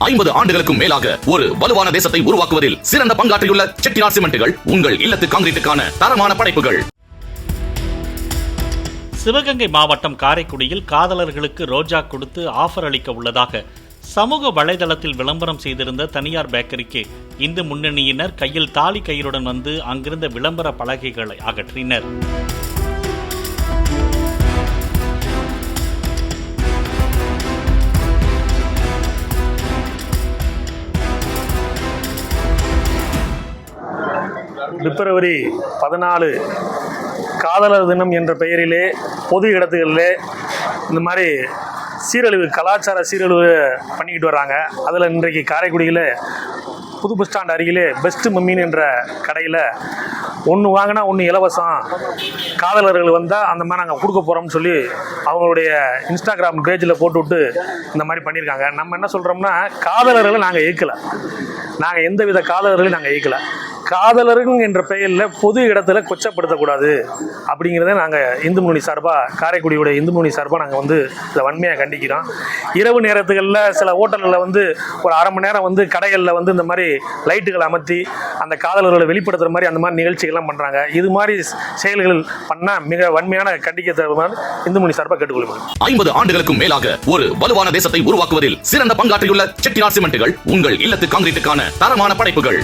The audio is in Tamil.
50 ஆண்டுகளுக்கும் மேலாக ஒரு வலுவான தேசத்தை உருவாக்குவதில் சிறந்த பங்காற்றியுள்ள செட்டிநாட் சிமெண்ட்டுகள் உங்கள் இல்லத்து கான்கிரீட்டுக்கான தரமான படைப்புகள். சிவகங்கை மாவட்டம் காரைக்குடியில் காதலர்களுக்கு ரோஜா கொடுத்து ஆஃபர் அளிக்க உள்ளதாக சமூக வலைதளத்தில் விளம்பரம் செய்திருந்த தனியார் பேக்கரிக்கு இந்து முன்னணியினர் கையில் தாலி கயிறுடன் வந்து அங்கிருந்த விளம்பர பலகைகளை அகற்றினர். பிப்ரவரி 14 காதலர் தினம் என்ற பெயரிலே பொது இடத்துகளிலே இந்த மாதிரி சீரழிவு, கலாச்சார சீரழிவு பண்ணிக்கிட்டு வர்றாங்க. அதில் இன்றைக்கு காரைக்குடியில் புது பஸ் ஸ்டாண்ட் அருகிலே பெஸ்ட் மம்மின் என்ற கடையில் ஒன்று வாங்கினா ஒன்று இலவசம், காதலர்கள் வந்தால் அந்த மாதிரி நாங்கள் கொடுக்க போகிறோம்னு சொல்லி அவங்களுடைய இன்ஸ்டாகிராம் பேஜில் போட்டுவிட்டு இந்த மாதிரி பண்ணியிருக்காங்க. நம்ம என்ன சொல்கிறோம்னா, காதலர்களை நாங்கள் ஏற்கலை, நாங்கள் எந்தவித காதலர்களையும் நாங்கள் ஏற்கலை. காதலர்கள் என்ற பெயரில் பொது இடத்துல கொச்சப்படுத்தக்கூடாது அப்படிங்கிறத நாங்கள் இந்து முன்னணி சார்பாக, காரைக்குடியுடைய இந்து முன்னணி சார்பாக நாங்கள் இதை வன்மையாக கண்டிக்கிறோம். இரவு நேரத்துகளில் சில ஹோட்டல்களில் ஒரு அரை மணி நேரம் கடைகளில் இந்த மாதிரி லைட்டுகளை அமர்த்தி அந்த காதலர்களை வெளிப்படுத்துகிற மாதிரி அந்த மாதிரி நிகழ்ச்சிகள்லாம் பண்ணுறாங்க. இது மாதிரி செயல்கள் பண்ணால் மிக வன்மையான கண்டிக்க தருமாறு இந்து முன்னணி சார்பாக கேட்டுக்கொள்ளுங்கள். 50 ஆண்டுகளுக்கும் மேலாக ஒரு வலுவான தேசத்தை உருவாக்குவதில் சிறந்த பங்காற்றியுள்ள செட்டிநாட் சிமெண்ட்டுகள் உங்கள் இல்லத்து கான்கிரீட்டுக்கான தரமான படைப்புகள்.